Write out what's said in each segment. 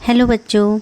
Hello बच्चों,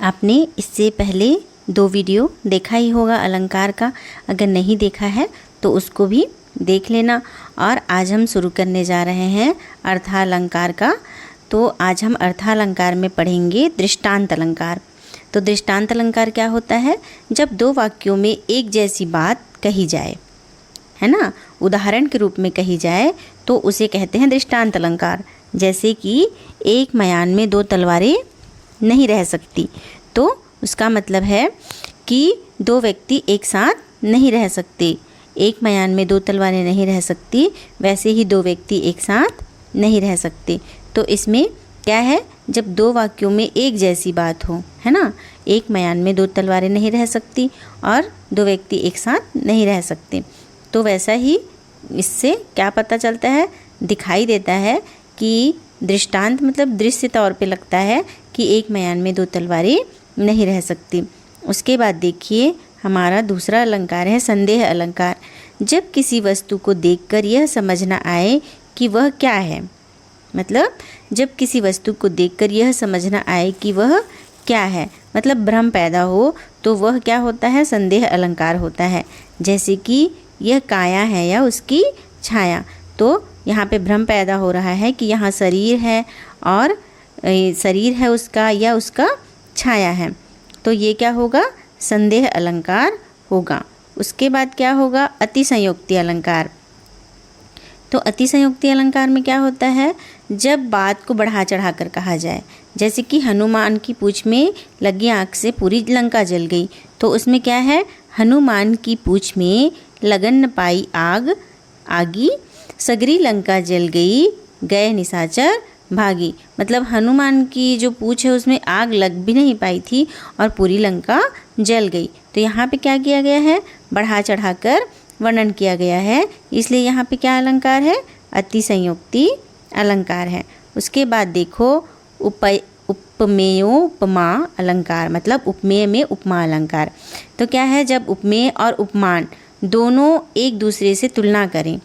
आपने इससे पहले 2 वीडियो देखा ही होगा अलंकार का। अगर नहीं देखा है तो उसको भी देख लेना। और आज हम शुरू करने जा रहे हैं अर्थालंकार का। तो आज हम अर्थालंकार में पढ़ेंगे दृष्टांत अलंकार। तो दृष्टांत अलंकार क्या होता है? जब 2 वाक्यों में एक जैसी बात कही जाए, है ना, उदाहरण के रूप में कही जाए तो उसे कहते हैं दृष्टांत अलंकार। जैसे कि एक मयान में 2 तलवारें नहीं रह सकती, तो उसका मतलब है कि 2 व्यक्ति एक साथ नहीं रह सकते। एक मयान में 2 तलवारें नहीं रह सकती, वैसे ही 2 व्यक्ति एक साथ नहीं रह सकते। तो इसमें क्या है? जब 2 वाक्यों में एक जैसी बात हो, है ना, एक मयान में 2 तलवारें नहीं रह सकती और 2 व्यक्ति एक साथ नहीं रह सकते, तो वैसा ही इससे क्या पता चलता है, दिखाई देता है कि दृष्टांत मतलब दृश्य तौर पे लगता है कि एक मयान में 2 तलवारें नहीं रह सकती। उसके बाद देखिए हमारा दूसरा अलंकार है संदेह अलंकार। जब किसी वस्तु को देखकर यह समझ न आए कि वह क्या है, मतलब जब किसी वस्तु को देखकर यह समझ न आए कि वह क्या है, मतलब भ्रम पैदा हो, तो वह क्या होता है? संदेह अलंकार होता है। जैसे कि यह काया है या उसकी छाया, तो यहाँ पे भ्रम पैदा हो रहा है कि यहाँ शरीर है और शरीर है उसका या उसका छाया है, तो ये क्या होगा? संदेह अलंकार होगा। उसके बाद क्या होगा? अतिसंयोक्ति अलंकार। तो अतिसंयोक्ति अलंकार में क्या होता है? जब बात को बढ़ा चढ़ा कर कहा जाए। जैसे कि हनुमान की पूँछ में लगी आग से पूरी लंका जल गई, तो उसमें क्या है? हनुमान की पूँछ में लगन न पाई आग आगी, सगरी लंका जल गई, गए निशाचर भागी। मतलब हनुमान की जो पूँछ है उसमें आग लग भी नहीं पाई थी और पूरी लंका जल गई। तो यहाँ पे क्या किया गया है? बढ़ा चढ़ाकर वर्णन किया गया है, इसलिए यहाँ पे क्या अलंकार है? अतिसंयोक्ति अलंकार है। उसके बाद देखो उपमेयोपमा अलंकार, मतलब उपमेय में उपमा अलंकार। तो क्या है? जब उपमेय और उपमान दोनों एक दूसरे से तुलना करें,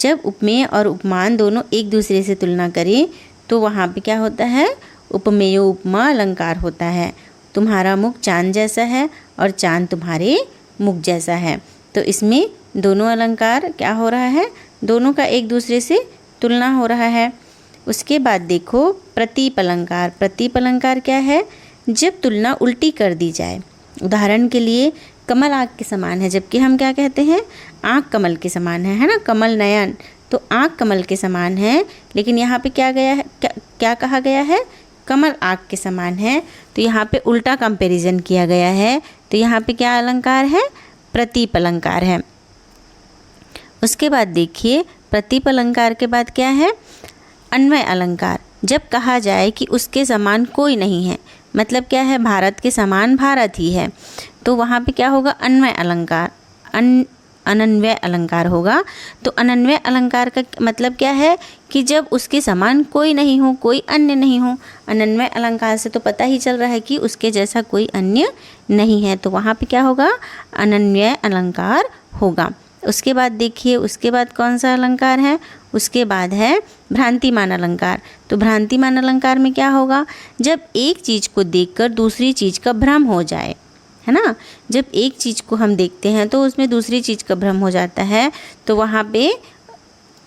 जब उपमेय और उपमान दोनों एक दूसरे से तुलना करें तो वहाँ पे क्या होता है? उपमेयो उपमा अलंकार होता है। तुम्हारा मुख चांद जैसा है और चांद तुम्हारे मुख जैसा है। तो इसमें दोनों अलंकार क्या हो रहा है? दोनों का एक दूसरे से तुलना हो रहा है। उसके बाद देखो प्रतीप अलंकार। प्रतीप अलंकार क्या है? जब तुलना उल्टी कर दी जाए। उदाहरण के लिए कमल आँख के समान है, जबकि हम क्या कहते हैं? आँख कमल के समान है ना, कमल नयन। तो आँख कमल के समान है, लेकिन यहाँ पे क्या गया है, क्या कहा गया है? कमल आँख के समान है, तो यहाँ पे उल्टा कंपैरिजन किया गया है। तो यहाँ पे क्या अलंकार है? प्रतीप अलंकार है। उसके बाद देखिए प्रतीप अलंकार के बाद क्या है? अन्वय अलंकार। जब कहा जाए कि उसके समान कोई नहीं है, मतलब क्या है? भारत के समान भारत ही है, तो वहाँ पे क्या होगा? अन्वय अलंकार, अनन्वय अलंकार होगा। तो अनन्वय अलंकार का मतलब क्या है? कि जब उसके समान कोई नहीं हो, कोई अन्य नहीं हो। अनन्वय अलंकार से तो पता ही चल रहा है कि उसके जैसा कोई अन्य नहीं है, तो वहाँ पे क्या होगा? अनन्वय अलंकार होगा। उसके बाद देखिए, उसके बाद कौन सा अलंकार है? उसके बाद है भ्रांतिमान अलंकार। तो भ्रांतिमान अलंकार में क्या होगा? जब एक चीज़ को देखकर दूसरी चीज़ का भ्रम हो जाए, है ना, जब एक चीज़ को हम देखते हैं तो उसमें दूसरी चीज़ का भ्रम हो जाता है, तो वहाँ पे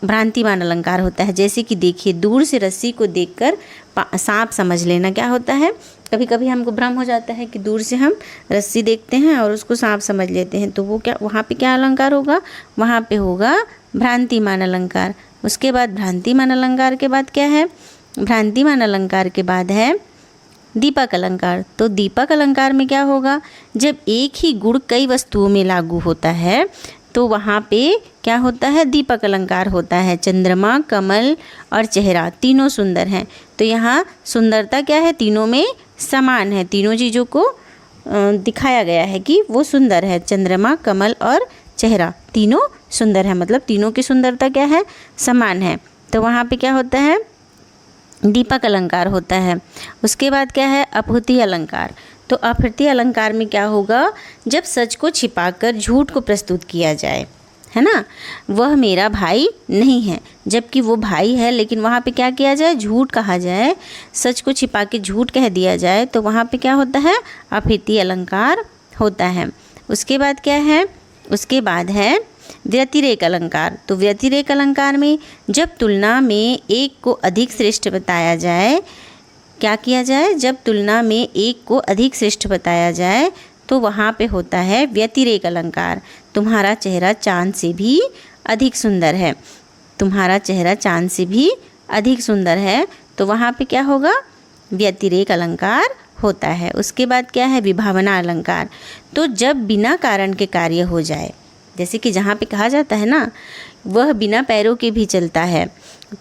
भ्रांतिमान अलंकार होता है। जैसे कि देखिए दूर से रस्सी को देखकर सांप समझ लेना क्या होता है? कभी कभी हमको भ्रम हो जाता है कि दूर से हम रस्सी देखते हैं और उसको सांप समझ लेते हैं, तो वो क्या, वहाँ पे क्या अलंकार होगा? वहाँ पे होगा भ्रांतिमान अलंकार। उसके बाद भ्रांतिमान अलंकार के बाद क्या है? भ्रांतिमान अलंकार के बाद है दीपक अलंकार। तो दीपक अलंकार में क्या होगा? जब एक ही गुण कई वस्तुओं में लागू होता है तो वहाँ पे क्या होता है? दीपक अलंकार होता है। चंद्रमा, कमल और चेहरा तीनों सुंदर हैं, तो यहाँ सुंदरता क्या है? तीनों में समान है। तीनों चीज़ों को दिखाया गया है कि वो सुंदर है। चंद्रमा, कमल और चेहरा तीनों सुंदर है, मतलब तीनों की सुंदरता क्या है? समान है। तो वहाँ पे क्या होता है? दीपक अलंकार होता है। उसके बाद क्या है? अपहृति अलंकार। तो अपहृति अलंकार में क्या होगा? जब सच को छिपाकर झूठ को प्रस्तुत किया जाए, है ना, वह मेरा भाई नहीं है, जबकि वो भाई है, लेकिन वहाँ पे क्या किया जाए, झूठ कहा जाए, सच को छिपा के झूठ कह दिया जाए, तो वहाँ पे क्या होता है, अभिति अलंकार होता है। उसके बाद क्या है, उसके बाद है व्यतिरेक अलंकार। तो व्यतिरेक अलंकार में जब तुलना में एक को अधिक श्रेष्ठ बताया जाए, क्या किया जाए, जब तुलना में एक को अधिक श्रेष्ठ बताया जाए तो वहाँ पे होता है व्यतिरेक अलंकार। तुम्हारा चेहरा चाँद से भी अधिक सुंदर है, तुम्हारा चेहरा चाँद से भी अधिक सुंदर है, तो वहाँ पे क्या होगा, व्यतिरेक अलंकार होता है। उसके बाद क्या है, विभावना अलंकार। तो जब बिना कारण के कार्य हो जाए, जैसे कि जहाँ पे कहा जाता है ना, वह बिना पैरों के भी चलता है,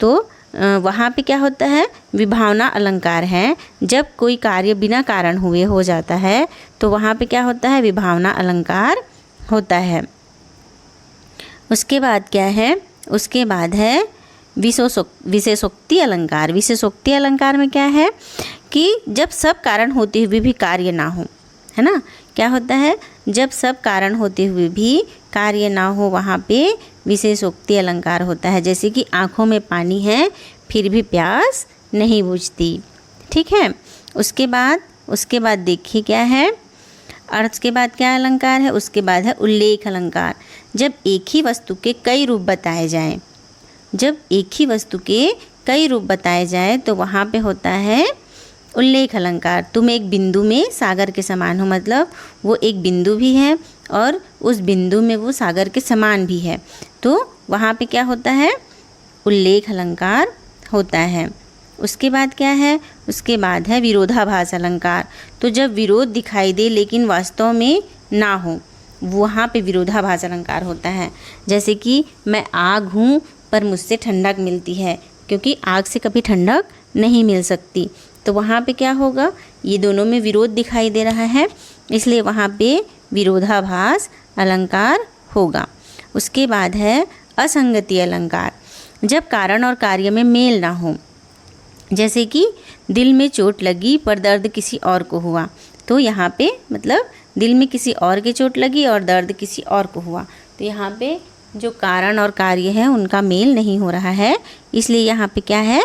तो वहाँ पे क्या होता है, विभावना अलंकार है। जब कोई कार्य बिना कारण हुए हो जाता है तो वहाँ पे क्या होता है, विभावना अलंकार होता है। उसके बाद क्या है, उसके बाद है विशेषोक्ति अलंकार। विशेषोक्ति अलंकार में क्या है कि जब सब कारण होते हुए भी कार्य ना हो, है ना, क्या होता है, जब सब कारण होते हुए भी कार्य ना हो, वहाँ पे विशेषोक्ति अलंकार होता है। जैसे कि आँखों में पानी है फिर भी प्यास नहीं बुझती, ठीक है। उसके बाद देखिए क्या है, और उसके बाद क्या अलंकार है, उसके बाद है उल्लेख अलंकार। जब एक ही वस्तु के कई रूप बताए जाएं, जब एक ही वस्तु के कई रूप बताए जाएं तो वहाँ पे होता है उल्लेख अलंकार। तुम एक बिंदु में सागर के समान हो, मतलब वो एक बिंदु भी है और उस बिंदु में वो सागर के समान भी है, तो वहाँ पे क्या होता है, उल्लेख अलंकार होता है। उसके बाद क्या है, उसके बाद है विरोधाभास अलंकार। तो जब विरोध दिखाई दे लेकिन वास्तव में ना हो, वहाँ पे विरोधाभास अलंकार होता है। जैसे कि मैं आग हूँ पर मुझसे ठंडक मिलती है, क्योंकि आग से कभी ठंडक नहीं मिल सकती, तो वहाँ पे क्या होगा, ये दोनों में विरोध दिखाई दे रहा है, इसलिए वहाँ पे विरोधाभास अलंकार होगा। उसके बाद है असंगति अलंकार। जब कारण और कार्य में मेल ना हो, जैसे कि दिल में चोट लगी पर दर्द किसी और को हुआ, तो यहाँ पे मतलब दिल में किसी और की चोट लगी और दर्द किसी और को हुआ, तो यहाँ पे जो कारण और कार्य है उनका मेल नहीं हो रहा है, इसलिए यहाँ पे क्या है,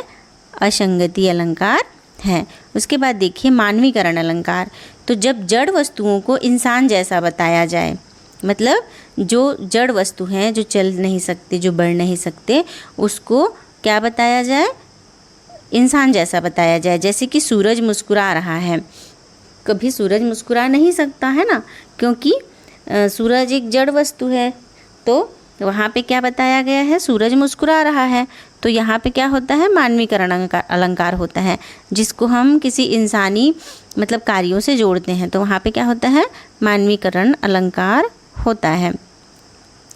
असंगति अलंकार है। उसके बाद देखिए मानवीकरण अलंकार। तो जब जड़ वस्तुओं को इंसान जैसा बताया जाए, मतलब जो जड़ वस्तु हैं, जो चल नहीं सकते, जो बढ़ नहीं सकते, उसको क्या बताया जाए, इंसान जैसा बताया जाए। जैसे कि सूरज मुस्कुरा रहा है, कभी सूरज मुस्कुरा नहीं सकता है ना, क्योंकि सूरज एक जड़ वस्तु है, तो वहाँ पे क्या बताया गया है, सूरज मुस्कुरा रहा है, तो यहाँ पे क्या होता है, मानवीकरण अलंकार होता है, जिसको हम किसी इंसानी मतलब कार्यों से जोड़ते हैं, तो वहाँ पे क्या होता है, मानवीकरण अलंकार होता है।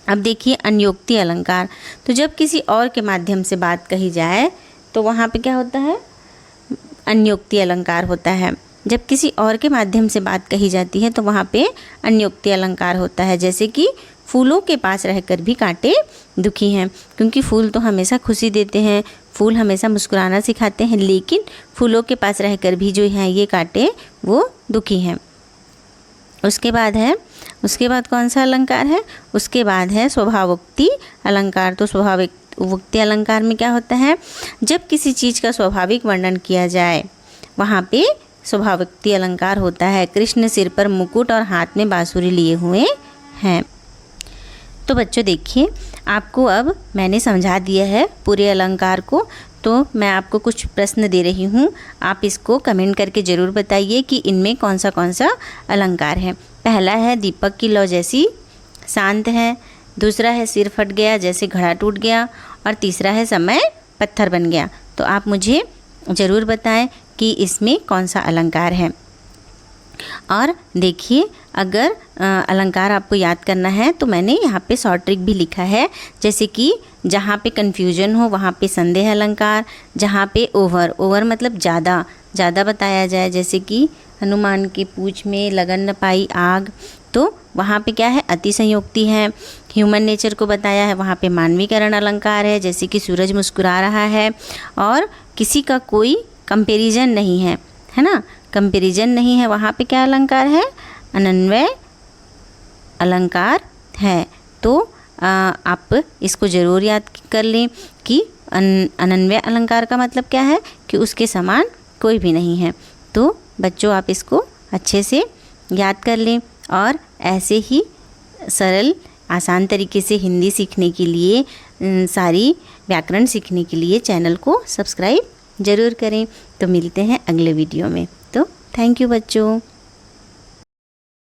अब देखिए अन्योक्ति अलंकार। तो जब किसी और के माध्यम से बात कही जाए तो वहाँ पे क्या होता है, अन्योक्ति अलंकार होता है। जब किसी और के माध्यम से बात कही जाती है तो वहाँ पे अन्योक्ति अलंकार होता है। जैसे कि फूलों के पास रहकर भी कांटे दुखी हैं, क्योंकि फूल तो हमेशा खुशी देते हैं, फूल हमेशा मुस्कुराना सिखाते हैं, लेकिन फूलों के पास रहकर भी जो हैं ये कांटे वो दुखी हैं। उसके बाद कौन सा अलंकार है, उसके बाद है स्वभावोक्ति अलंकार। तो स्वभावोक्ति अलंकार में क्या होता है, जब किसी चीज़ का स्वाभाविक वर्णन किया जाए वहाँ पे स्वभावोक्ति अलंकार होता है। कृष्ण सिर पर मुकुट और हाथ में बांसुरी लिए हुए हैं। तो बच्चों देखिए, आपको अब मैंने समझा दिया है पूरे अलंकार को, तो मैं आपको कुछ प्रश्न दे रही हूँ, आप इसको कमेंट करके ज़रूर बताइए कि इनमें कौन सा अलंकार है। पहला है दीपक की लौ जैसी शांत है, दूसरा है सिर फट गया जैसे घड़ा टूट गया, और तीसरा है समय पत्थर बन गया। तो आप मुझे ज़रूर बताएं कि इसमें कौन सा अलंकार है। और देखिए, अगर अलंकार आपको याद करना है तो मैंने यहाँ पे शॉर्ट ट्रिक भी लिखा है, जैसे कि जहाँ पे कन्फ्यूजन हो वहाँ पे संदेह अलंकार, जहाँ पे ओवर मतलब ज़्यादा बताया जाए, जैसे कि हनुमान की पूँछ में लगन न पाई आग, तो वहाँ पे क्या है, अति संयोक्ति है। ह्यूमन नेचर को बताया है, वहाँ पे मानवीकरण अलंकार है, जैसे कि सूरज मुस्कुरा रहा है, और किसी का कोई कंपैरिजन नहीं है, है ना, कंपैरिजन नहीं है, वहाँ पे क्या अलंकार है, अनन्वय अलंकार है। तो आप इसको ज़रूर याद कर लें कि अनन्वय अलंकार का मतलब क्या है कि उसके समान कोई भी नहीं है। तो बच्चों आप इसको अच्छे से याद कर लें और ऐसे ही सरल आसान तरीके से हिंदी सीखने के लिए, सारी व्याकरण सीखने के लिए चैनल को सब्सक्राइब ज़रूर करें। तो मिलते हैं अगले वीडियो में। तो थैंक यू बच्चों।